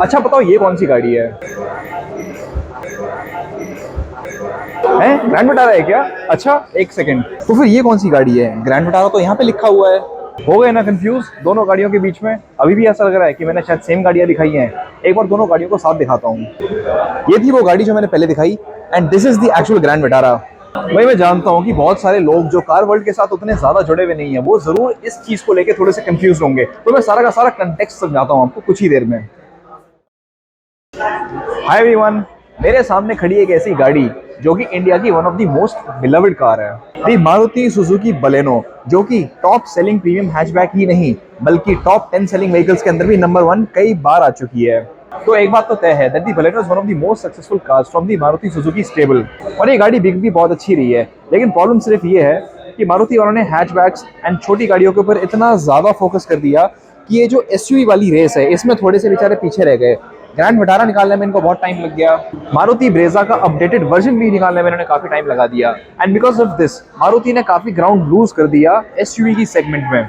अच्छा बताओ ये कौन सी गाड़ी है? ग्रैंड विटारा है क्या? अच्छा एक सेकंड, तो फिर ये कौन सी गाड़ी है? ग्रैंड विटारा तो यहाँ पे लिखा हुआ है। हो गए ना कंफ्यूज दोनों गाड़ियों के बीच में? अभी भी ऐसा लग रहा है कि मैंने शायद सेम गाड़ियां दिखाई हैं। एक बार दोनों गाड़ियों को साथ दिखाता हूँ। ये थी वो गाड़ी जो मैंने पहले दिखाई, and this is the actual grand Vitara. भाई मैं जानता हूँ कि बहुत सारे लोग जो कार वर्ल्ड के साथ उतने ज्यादा जुड़े हुए नहीं है, वो जरूर इस चीज को लेके थोड़े से कंफ्यूज होंगे, तो मैं सारा का सारा कंटेक्स्ट समझाता हूँ आपको कुछ ही देर में। हाय एवरीवन, मेरे सामने खड़ी एक ऐसी गाड़ी जो कि इंडिया की one of the most beloved car है, दी मारुति सुजुकी बलेनो, जो कि टॉप सेलिंग प्रीमियम हैचबैक ही नहीं बल्कि टॉप 10 सेलिंग व्हीकल्स के अंदर भी नंबर 1 कई बार आ चुकी है। तो एक बात तो तय है that the Baleno is one of the most successful cars from the Maruti Suzuki stable, और ये गाड़ी बिक भी बहुत अच्छी रही है। लेकिन प्रॉब्लम सिर्फ ये है कि मारुति वालों ने हैचबैक्स एंड छोटी गाड़ियों के ऊपर इतना ज्यादा फोकस कर दिया कि ये जो एसयूवी वाली रेस है इसमें थोड़े से बेचारे पीछे रह गए। ग्रैंड विटारा निकालने में इनको बहुत टाइम लग गया, मारुति ब्रेजा का अपडेटेड वर्जन भी निकालने में इन्होंने काफी टाइम लगा दिया, and because of this Maruti ने काफी ग्राउंड लूज कर दिया एसयूवी की सेगमेंट में।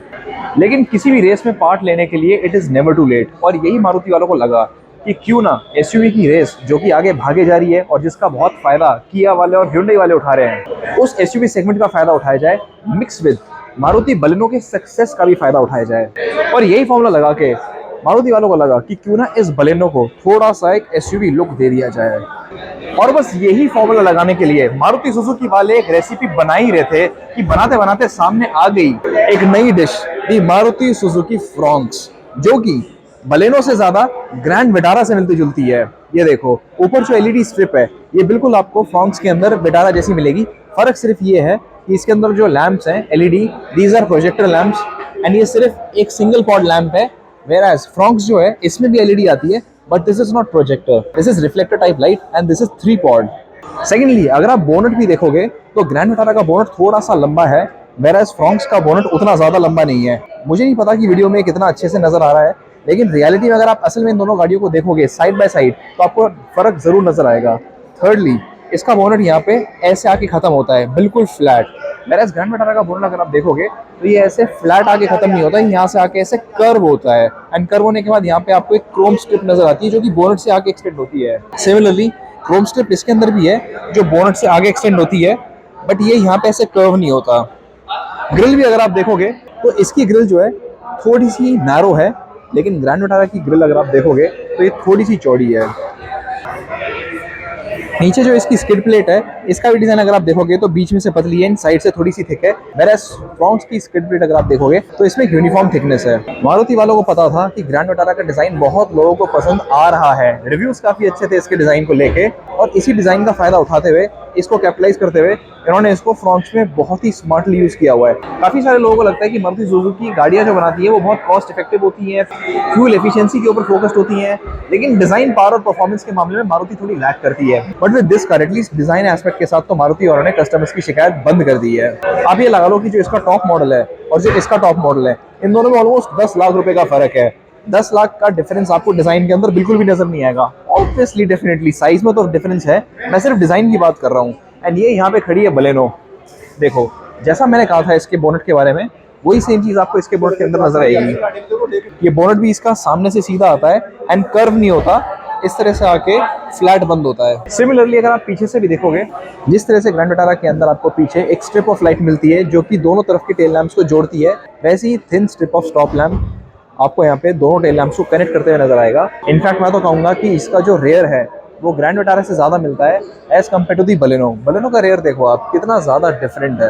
लेकिन किसी भी रेस में पार्ट लेने के लिए it is never too late, और यही मारुति वालों को लगा कि क्यों ना एसयूवी की रेस जो कि आगे भागे जा रही है और जिसका बहुत फायदा किया वाले और hyundai वाले उठा रहे हैं, उस एसयूवी सेगमेंट का फायदा उठाया जाए, मिक्स विद मारुति बलेनो के सक्सेस का भी फायदा उठाया जाए। और यही फॉर्मूला लगा के मारुति वालों को लगा कि क्यों ना इस बलेनो को थोड़ा सा एक एसयूवी लुक दे दिया जाए। और बस यही फॉर्मूला लगाने के लिए मारुति सुजुकी वाले एक रेसिपी बना ही रहे थे कि बनाते बनाते सामने आ गई एक नई डिश, दी मारुति सुजुकी फ्रॉन्क्स, जो कि बलेनो से ज्यादा ग्रैंड विटारा से मिलती जुलती है। ये देखो ऊपर जो एलईडी स्ट्रिप है ये बिल्कुल आपको फ्रॉन्क्स के अंदर विटारा जैसी मिलेगी। फर्क सिर्फ ये है कि इसके अंदर जो लैंप्स हैं LED, these are projector lamps, and ये सिर्फ एक सिंगल पॉड लैंप है, whereas फ्रॉन्क्स जो है इसमें भी एलईडी आती है, but this is not projector, this is reflector type light and this is 3 pod. Secondly अगर आप बोनट भी देखोगे तो ग्रैंड विटारा का बोनट थोड़ा सा लंबा है, whereas फ्रॉन्क्स का बोनट उतना ज्यादा लंबा नहीं है। मुझे नहीं पता कि वीडियो में कितना अच्छे से नजर आ रहा है, लेकिन रियलिटी में अगर आप असल में इन दोनों गाड़ियों को देखोगे साइड बाय साइड तो आपको फर्क जरूर नजर आएगा। थर्डली इसका बोनट यहाँ पे ऐसे आके खत्म होता है बिल्कुल फ्लैट, whereas ग्रैंड विटारा का बोनट अगर आप देखोगे तो ये ऐसे फ्लैट आके खत्म नहीं होता है, यहाँ से आके ऐसे कर्व होता है, एंड कर्व होने के बाद यहाँ पे आपको एक क्रोम स्ट्रिप नजर आती है जो कि बोनट से आगे एक्सटेंड होती है। सिमिलरली क्रोम स्ट्रिप इसके अंदर भी है जो बोनट से आगे एक्सटेंड होती है, बट ये यहाँ पे ऐसे कर्व नहीं होता। ग्रिल भी अगर आप देखोगे तो इसकी ग्रिल जो है थोड़ी सी नैरो है, लेकिन ग्रैंड विटारा की ग्रिल अगर आप देखोगे तो ये थोड़ी सी चौड़ी है। नीचे जो इसकी स्किड प्लेट है इसका भी डिजाइन अगर आप देखोगे तो बीच में से पतली है, साइड से थोड़ी सी थिक है, whereas फ्रॉन्क्स की स्किड प्लेट अगर आप देखोगे तो इसमें यूनिफॉर्म थिकनेस है। मारुति वालों को पता था कि ग्रैंड विटारा का डिजाइन बहुत लोगों को पसंद आ रहा है, रिव्यूज काफी अच्छे थे इसके डिजाइन को लेके, और इसी डिजाइन का फायदा उठाते हुए इसको कैपिटलाइज करते हुए इन्होंने इसको फ्रॉन्क्स में बहुत ही स्मार्टली यूज किया हुआ है। काफी सारे लोगों को लगता है कि मारुति सुजुकी गाड़ियां जो बनाती है वो बहुत कॉस्ट इफेक्टिव होती हैं, फ्यूल एफिशिएंसी के ऊपर फोकस्ड होती हैं, लेकिन डिजाइन पावर और परफॉर्मेंस के मामले में मारुति थोड़ी लैक करती है। But with this car at least design aspect के साथ तो मारुति वालों ने कस्टमर्स की शिकायत बंद कर दी है। आप ये लगा लो कि जो इसका टॉप मॉडल है और जो इसका टॉप मॉडल है इन दोनों में ऑलमोस्ट 10 लाख रुपए का फर्क है। 10 लाख का डिफरेंस आपको डिजाइन के अंदर बिल्कुल भी नजर नहीं आएगा। ऑब्वियसली डेफिनेटली साइज में तो डिफरेंस है, मैं सिर्फ डिजाइन की बात कर रहा हूँ। एंड ये यहाँ पे खड़ी है बलेनो, देखो जैसा मैंने कहा था इसके बोनट के बारे में वही सेम चीज आपको इसके बोनट के अंदर नजर आएगी। ये बोनट भी इसका सामने से सीधा आता है एंड कर्व नहीं होता, इस तरह से आके फ्लैट बंद होता है। सिमिलरली अगर आप पीछे से भी देखोगे, जिस तरह से ग्रैंड विटारा के अंदर आपको पीछे एक स्ट्रिप ऑफ लाइट मिलती है जो कि दोनों तरफ के टेल लैंप्स को जोड़ती है, वैसे ही thin strip of stop lamp आपको यहाँ पे दोनों टेल लैंप्स को कनेक्ट करते हुए नजर आएगा। इनफैक्ट मैं तो कहूंगा कि इसका जो रेयर है वो ग्रैंड विटारा से ज्यादा मिलता है as compared to the Baleno. Baleno का रेयर देखो आप कितना ज्यादा डिफरेंट है,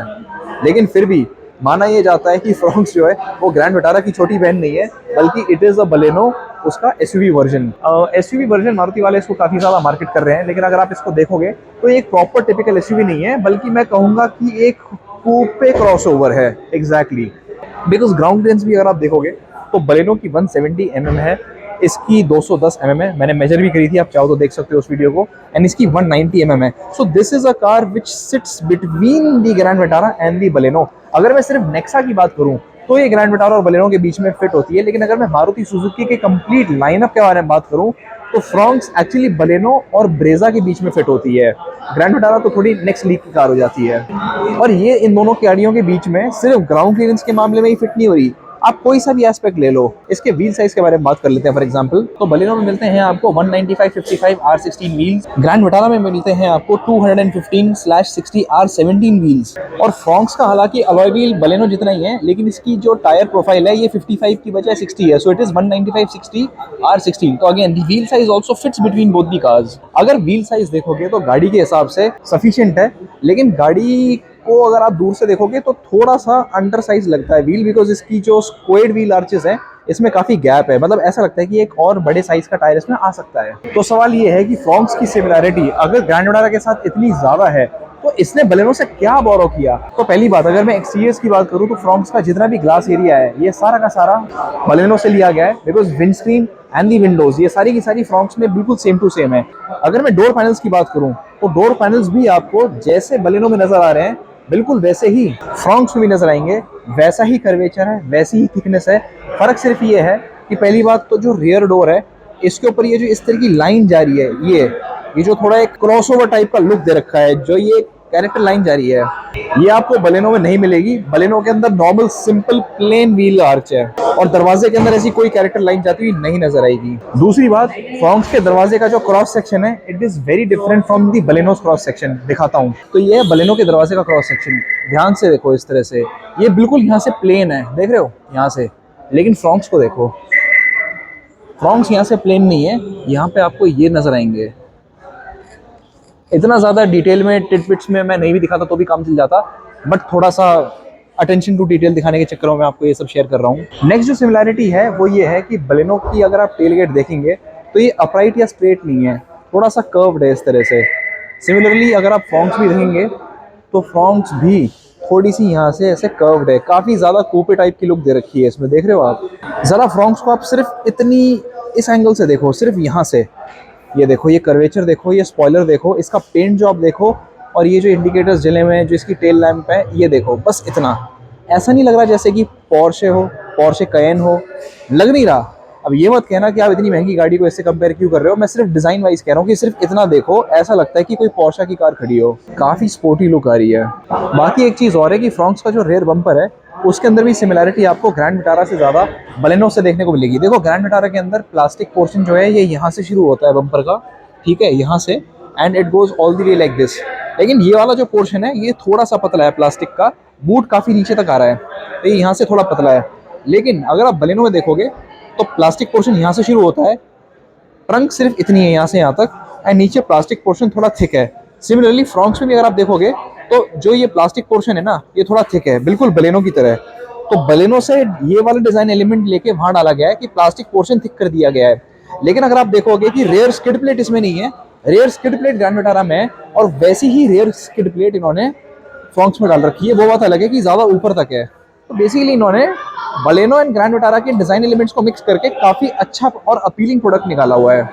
लेकिन फिर भी माना यह जाता है कि फ्रॉन्क्स जो है वो ग्रैंड विटारा की छोटी बहन नहीं है, बल्कि इट इज अ बलेनो उसका SUV version. SUV version Maruti वाले इसको काफी ज्यादा मार्केट कर रहे हैं, लेकिन अगर आप इसको देखोगे तो एक प्रॉपर टिपिकल एसयूवी नहीं है, बल्कि मैं कहूंगा कि एक कूपे क्रॉसओवर है एग्जैक्टली। बिकॉज ग्राउंड क्लियरेंस भी अगर आप देखोगे तो बलेनो की 170 mm है, इसकी 210 mm है, मैंने मेजर भी करी थी, आप चाहो तो देख सकते हो उस वीडियो को, एंड इसकी 190 mm है। So this is a car which sits between the grand Vitara and the Baleno. अगर मैं सिर्फ नेक्सा की बात करूं तो ये ग्रैंड विटारा और बलेनो के बीच में फिट होती है, लेकिन अगर मैं मारुति सुजुकी के कंप्लीट लाइनअप के बारे में बात करूं तो फ्रॉन्क्स एक्चुअली बलेनो और ब्रेजा के बीच में फिट होती है। ग्रैंड विटारा तो थोड़ी नेक्स्ट लीग की कार हो जाती है, और ये इन दोनों गाड़ियों के बीच में सिर्फ ग्राउंड क्लियरेंस के मामले में ही फिट नहीं हो रही, आप कोई सा भी एस्पेक्ट ले लो। इसके व्हील साइज के बारे में बात कर लेते हैं फॉर एग्जांपल, तो बलेनो में मिलते हैं आपको 195/55 R16 व्हील्स, ग्रैंड विटारा में मिलते हैं आपको 215/60 R17 व्हील्स। और फ्रॉन्क्स का हालांकि अलॉय व्हील बलेनो जितना ही है, लेकिन इसकी जो टायर प्रोफाइल है ये 55 की बजाय 60 है, सो इट इज 195/60 R16। तो again the wheel size also fits between both the cars. अगर व्हील साइज देखोगे तो गाड़ी के हिसाब से सफिशिएंट है, लेकिन गाड़ी को अगर आप दूर से देखोगे तो थोड़ा सा अंडर साइज लगता है व्हील, बिकॉज इसकी जो स्क्वेड व्हील आर्चेस है इसमें काफी गैप है, मतलब ऐसा लगता है कि एक और बड़े साइज का टायर इसमें आ सकता है। तो सवाल ये है कि फ्रॉन्क्स की सिमिलैरिटी अगर ग्रैंड विटारा के साथ इतनी ज्यादा है तो इसने बलेनो से क्या बोरो किया। तो पहली बात, अगर मैं एक्सटीरियर्स की बात करूं तो फ्रॉन्क्स का जितना भी ग्लास एरिया है ये सारा का सारा बलेनो से लिया गया है, because windscreen and the Windows ये सारी की सारी फ्रॉन्क्स में बिल्कुल सेम टू सेम है। अगर मैं डोर पैनल्स की बात करूं तो डोर पैनल्स भी आपको जैसे बलेनो में नजर आ रहे हैं बिल्कुल वैसे ही फ्रॉन्क्स में भी नजर आएंगे, वैसा ही कर्वेचर है, वैसी ही थिकनेस है। फर्क सिर्फ ये है कि पहली बात तो जो रियर डोर है इसके ऊपर ये जो इस तरह की लाइन जा रही है, ये जो थोड़ा एक क्रॉसओवर टाइप का लुक दे रखा है, जो ये कैरेक्टर लाइन जा रही है, ये आपको बलेनो में नहीं मिलेगी। बलेनो के अंदर normal simple plain wheel arch है और दरवाजे के अंदर ऐसी कोई कैरेक्टर लाइन जाती हुई नहीं नजर आएगी। दूसरी बात, फ्रॉन्क्स के दरवाजे का जो क्रॉस सेक्शन है it is very different from the Baleno's cross section. दिखाता हूँ, तो ये है बलेनो के दरवाजे का क्रॉस सेक्शन, ध्यान से देखो इस तरह से, ये बिल्कुल यहाँ से प्लेन है, देख रहे हो यहाँ से, लेकिन फ्रॉन्क्स को देखो, फ्रॉन्क्स यहाँ से प्लेन नहीं है, यहाँ पे आपको ये नजर आएंगे। इतना ज़्यादा डिटेल में टिटबिट्स में मैं नहीं भी दिखाता तो भी काम चल जाता, बट थोड़ा सा अटेंशन टू डिटेल दिखाने के चक्करों में आपको ये सब शेयर कर रहा हूँ। नेक्स्ट जो सिमिलैरिटी है वो ये है कि बलेनो की अगर आप टेल गेट देखेंगे तो ये अपराइट या स्ट्रेट नहीं है, थोड़ा सा कर्व्ड है इस तरह से। सिमिलरली अगर आप फ्रॉन्क्स भी देखेंगे तो फ्रॉन्क्स भी थोड़ी सी यहाँ से ऐसे कर्व्ड है, काफ़ी ज़्यादा कूपे टाइप की लुक दे रखी है इसमें, देख रहे हो आप। ज़रा फ्रॉन्क्स को आप सिर्फ इतनी इस एंगल से देखो, सिर्फ यहाँ से, ये देखो, ये कर्वेचर देखो, ये स्पॉइलर देखो, इसका पेंट जॉब देखो, और ये जो इंडिकेटर्स जले हुए हैं, जो इसकी टेल लैंप है, ये देखो, बस इतना। ऐसा नहीं लग रहा जैसे कि पोर्शे हो, पोर्शे कैयन हो, लग नहीं रहा। अब ये मत कहना कि आप इतनी महंगी गाड़ी को इससे कंपेयर क्यों कर रहे हो, मैं सिर्फ डिज़ाइन वाइज कह रहा हूँ कि सिर्फ इतना देखो, ऐसा लगता है कि कोई पोर्शा की कार खड़ी हो, काफ़ी स्पोर्टी लुक आ रही है। बाकी एक चीज़ और है कि फ्रॉन्क्स का जो रेयर बम्पर है उसके अंदर भी सिमिलैरिटी आपको ग्रैंड विटारा से ज़्यादा बलेनो से देखने को मिलेगी। देखो, ग्रैंड विटारा के अंदर प्लास्टिक पोर्शन जो है ये यहाँ से शुरू होता है बम्पर का, ठीक है, यहाँ से, and it goes all the way like this. लेकिन ये वाला जो पोर्शन है ये थोड़ा सा पतला है प्लास्टिक का, बूट काफ़ी नीचे तक आ रहा है, तो ये यहाँ से थोड़ा पतला है। लेकिन अगर आप बलेनो में देखोगे तो प्लास्टिक पोर्शन यहाँ से शुरू होता है, ट्रंक सिर्फ इतनी है यहाँ से यहाँ तक, एंड नीचे प्लास्टिक पोर्शन थोड़ा थिक है। सिमिलरली फ्रॉन्क्स में भी अगर आप देखोगे तो जो ये प्लास्टिक पोर्शन है ना, ये थोड़ा थिक है, बिल्कुल बलेनो की तरह। तो बलेनो से ये वाला डिज़ाइन एलिमेंट लेके वहाँ डाला गया है कि प्लास्टिक पोर्शन थिक कर दिया गया है। लेकिन अगर आप देखोगे कि रेयर स्किड प्लेट इसमें नहीं है, rear skid plate Grand Vitara में है, और वैसी ही रेयर स्किड प्लेट इन्होंने फ्रॉन्क्स में डाल रखी है। वो बात अलग है कि ज़्यादा ऊपर तक है। तो बेसिकली इन्होंने बलेनो एंड ग्रैंड विटारा के डिज़ाइन एलिमेंट्स को मिक्स करके काफ़ी अच्छा और अपीलिंग प्रोडक्ट निकाला हुआ है।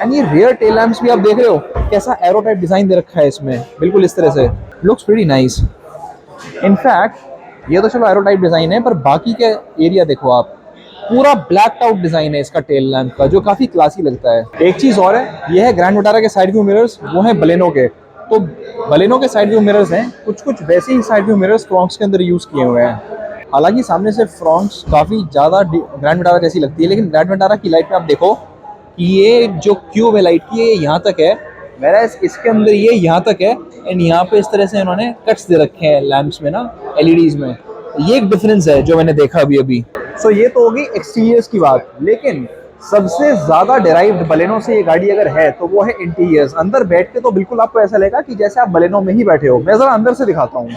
एंड ये रेयर टेल लैंप्स भी आप देख रहे हो कैसा एरो टाइप डिज़ाइन दे रखा है इसमें, बिल्कुल इस तरह से, लुक्स प्रीटी नाइस। इनफैक्ट ये तो चलो एरो टाइप डिज़ाइन है, पर बाकी के एरिया देखो आप, पूरा ब्लैक आउट डिज़ाइन है इसका टेल लैंप का, जो काफ़ी क्लासी लगता है। एक चीज़ और है, ये है ग्रैंड विटारा के साइड व्यू मिरर्स, वो है बलेनो के। तो बलेनो के साइड व्यू मिरर्स हैं, कुछ वैसे ही साइड व्यू मिरर्स फ्रॉन्क्स के अंदर यूज़ किए हुए हैं। हालांकि सामने से फ्रॉन्क्स काफ़ी ज़्यादा ग्रैंड विटारा जैसी लगती है, लेकिन ग्रैंड विटारा की लाइट में आप देखो कि ये जो क्यूब है लाइट की, ये यहाँ तक है, मेरा इसके अंदर ये यहाँ तक है, एंड यहाँ पे इस तरह से इन्होंने कट्स दे रखे हैं लैंप्स में ना, एलईडीज में। ये एक डिफरेंस है जो मैंने देखा अभी। सो ये तो होगी एक्सटीरियर्स की बात, लेकिन सबसे ज़्यादा डेराइव्ड बलेनो से ये गाड़ी अगर है तो वो है इंटीरियर्स। अंदर बैठ के तो बिल्कुल आपको ऐसा लगेगा कि जैसे आप बलेनो में ही बैठे हो। मैं ज़रा अंदर से दिखाता हूँ।